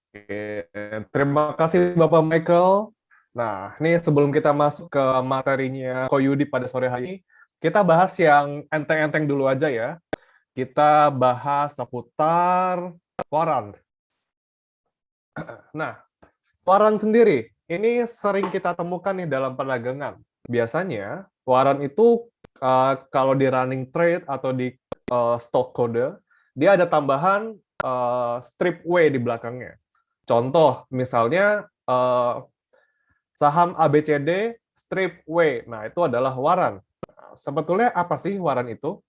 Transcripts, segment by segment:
Oke, terima kasih Bapak Michael. Nah, ini sebelum kita masuk ke materinya Koyudi pada sore hari ini, kita bahas yang enteng-enteng dulu aja ya. Kita bahas seputar waran. Nah, waran sendiri, ini sering kita temukan nih dalam perdagangan. Biasanya, waran itu kalau di running trade atau di stock code, dia ada tambahan strip W di belakangnya. Contoh, misalnya saham ABCD strip W. Nah, itu adalah waran. Sebetulnya apa sih waran itu?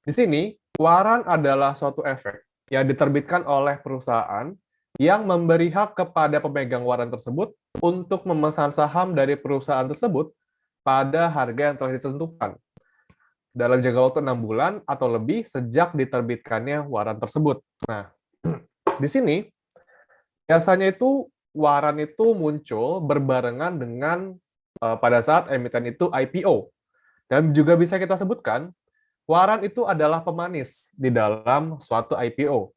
Di sini, waran adalah suatu efek yang diterbitkan oleh perusahaan yang memberi hak kepada pemegang waran tersebut untuk memesan saham dari perusahaan tersebut pada harga yang telah ditentukan dalam jangka waktu 6 bulan atau lebih sejak diterbitkannya waran tersebut. Nah, di sini biasanya itu waran itu muncul berbarengan dengan pada saat emiten itu IPO. Dan juga bisa kita sebutkan, waran itu adalah pemanis di dalam suatu IPO.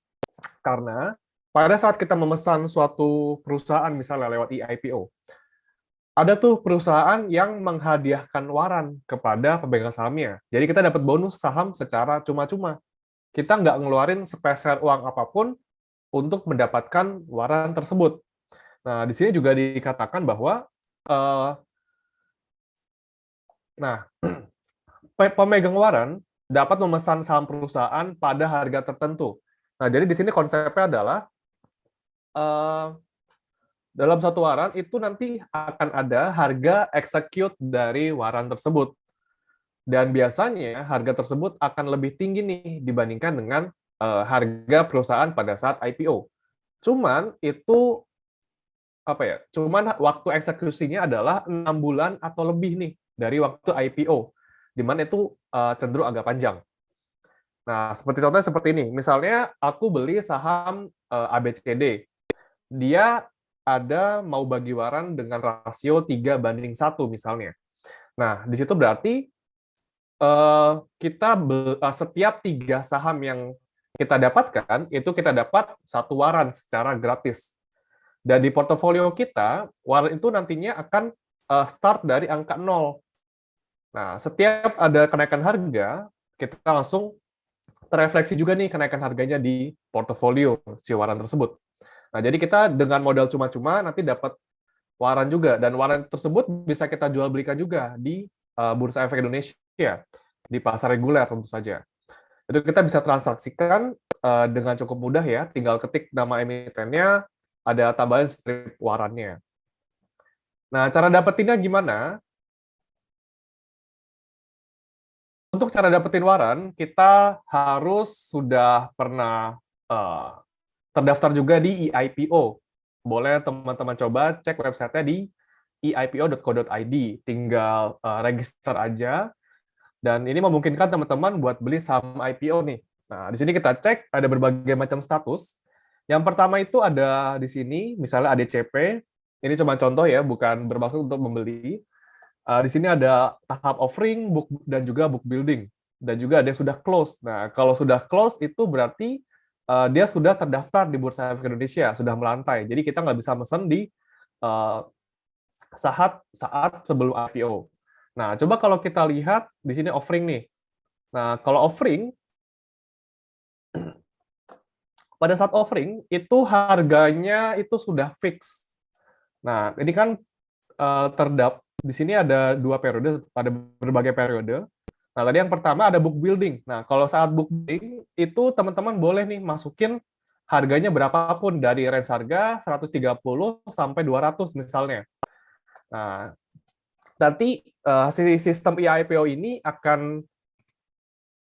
Karena pada saat kita memesan suatu perusahaan misalnya lewat IPO, ada tuh perusahaan yang menghadiahkan waran kepada pemegang sahamnya. Jadi kita dapat bonus saham secara cuma-cuma. Kita nggak ngeluarin sepeser uang apapun untuk mendapatkan waran tersebut. Nah, di sini juga dikatakan bahwa eh, nah, pemegang waran dapat memesan saham perusahaan pada harga tertentu. Nah, jadi di sini konsepnya adalah eh, dalam satu waran itu nanti akan ada harga execute dari waran tersebut. Dan biasanya harga tersebut akan lebih tinggi nih dibandingkan dengan harga perusahaan pada saat IPO. Cuman itu apa ya? Cuman waktu eksekusinya adalah 6 bulan atau lebih nih dari waktu IPO, di mana itu cenderung agak panjang. Nah, seperti contohnya seperti ini. Misalnya aku beli saham ABCD. Dia ada mau bagi waran dengan rasio 3:1 misalnya. Nah, di situ berarti kita setiap 3 saham yang kita dapatkan, itu kita dapat satu waran secara gratis. Dan di portofolio kita, waran itu nantinya akan start dari angka 0. Nah, setiap ada kenaikan harga, kita langsung terefleksi juga nih kenaikan harganya di portofolio si waran tersebut. Nah, jadi kita dengan modal cuma-cuma nanti dapat waran juga, dan waran tersebut bisa kita jual belikan juga di Bursa Efek Indonesia, di pasar reguler tentu saja. Itu kita bisa transaksikan dengan cukup mudah ya, tinggal ketik nama emitennya, ada tambahan strip warannya. Nah, cara dapetinnya gimana? Untuk cara dapetin waran, kita harus sudah pernah terdaftar juga di EIPO. Boleh teman-teman coba cek websitenya di eipo.co.id. Tinggal register aja, dan ini memungkinkan teman-teman buat beli saham IPO nih. Nah, di sini kita cek ada berbagai macam status. Yang pertama itu ada di sini, misalnya ADCP. Ini cuma contoh ya, bukan bermaksud untuk membeli. Di sini ada tahap offering, book dan juga book building, dan juga ada yang sudah close. Nah, kalau sudah close itu berarti dia sudah terdaftar di Bursa Efek Indonesia, sudah melantai. Jadi kita nggak bisa mesen di uh, saat sebelum IPO. Nah, coba kalau kita lihat di sini offering nih. Nah, kalau offering, pada saat offering itu harganya itu sudah fix. Nah, ini kan di sini ada 2 periode, ada berbagai periode. Nah, tadi yang pertama ada book building. Nah, kalau saat book building itu teman-teman boleh nih masukin harganya berapapun dari range harga 130 sampai 200 misalnya. Nah, nanti sistem EIPO ini akan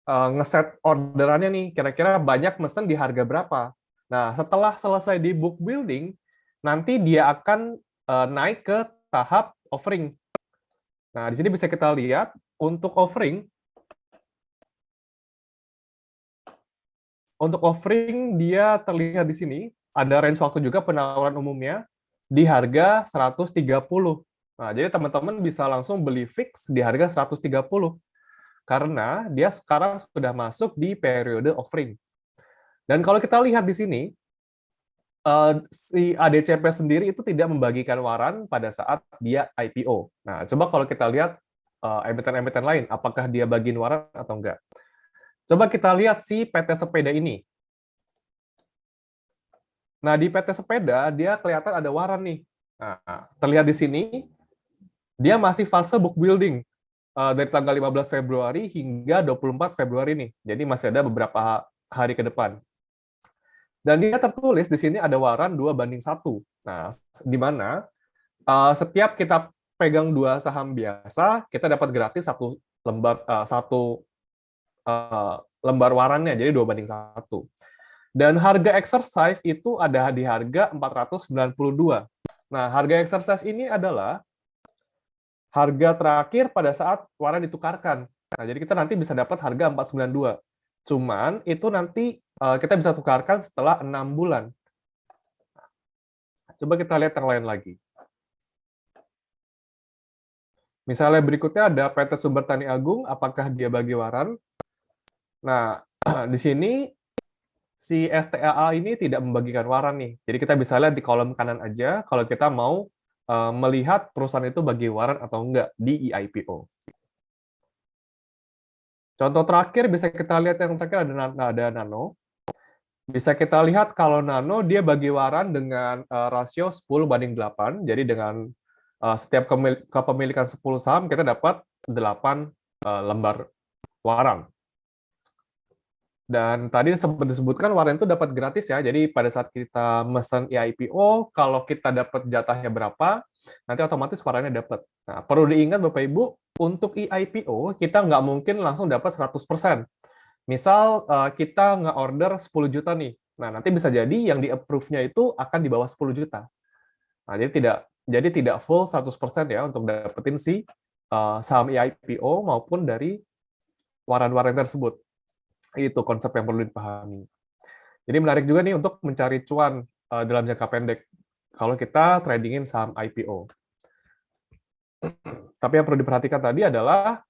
ngeset orderannya nih, kira-kira banyak mesen di harga berapa. Nah, setelah selesai di book building, nanti dia akan naik ke tahap offering. Nah, di sini bisa kita lihat untuk offering dia terlihat di sini ada range waktu juga penawaran umumnya di harga 130. Nah, jadi teman-teman bisa langsung beli fix di harga 130 karena dia sekarang sudah masuk di periode offering. Dan kalau kita lihat di sini, si ADCP sendiri itu tidak membagikan waran pada saat dia IPO. Nah, coba kalau kita lihat emiten-emiten lain, apakah dia bagiin waran atau enggak. Coba kita lihat si PT Sepeda ini. Nah, di PT Sepeda, dia kelihatan ada waran nih. Nah, terlihat di sini, dia masih fase book building dari tanggal 15 Februari hingga 24 Februari nih. Jadi masih ada beberapa hari ke depan. Dan dia tertulis di sini ada waran 2:1. Nah, di mana setiap kita pegang 2 saham biasa, kita dapat gratis satu lembar warannya, jadi 2:1. Dan harga exercise itu ada di harga 492. Nah, harga exercise ini adalah harga terakhir pada saat waran ditukarkan. Nah, jadi kita nanti bisa dapat harga 492. Cuman itu nanti kita bisa tukarkan setelah 6 bulan. Coba kita lihat yang lain lagi. Misalnya berikutnya ada PT Sumber Tani Agung, apakah dia bagi waran? Nah, di sini si STAA ini tidak membagikan waran nih. Jadi kita bisa lihat di kolom kanan aja kalau kita mau melihat perusahaan itu bagi waran atau enggak di IPO. Contoh terakhir bisa kita lihat yang terakhir ada Nano. Bisa kita lihat kalau Nano dia bagi waran dengan rasio 10:8. Jadi dengan setiap kepemilikan 10 saham kita dapat 8 lembar waran. Dan tadi sempat disebutkan waran itu dapat gratis ya. Jadi pada saat kita mesen IPO, kalau kita dapat jatahnya berapa, nanti otomatis warannya dapat. Nah, perlu diingat Bapak Ibu, untuk IPO kita nggak mungkin langsung dapat 100%. Misal kita nge-order 10 juta nih. Nah, nanti bisa jadi yang di-approve-nya itu akan di bawah 10 juta. Nah, jadi tidak full 100% ya untuk dapetin si saham IPO maupun dari waran-waran tersebut. Itu konsep yang perlu dipahami. Jadi menarik juga nih untuk mencari cuan dalam jangka pendek kalau kita tradingin saham IPO. Tapi yang perlu diperhatikan tadi adalah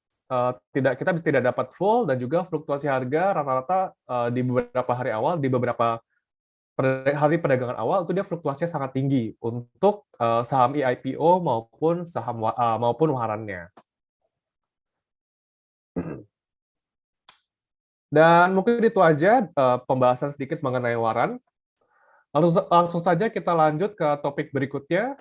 kita tidak dapat full dan juga fluktuasi harga rata-rata di beberapa hari awal, di beberapa hari perdagangan awal itu dia fluktuasinya sangat tinggi untuk saham IPO maupun warannya. Dan mungkin itu aja pembahasan sedikit mengenai waran. Langsung saja kita lanjut ke topik berikutnya,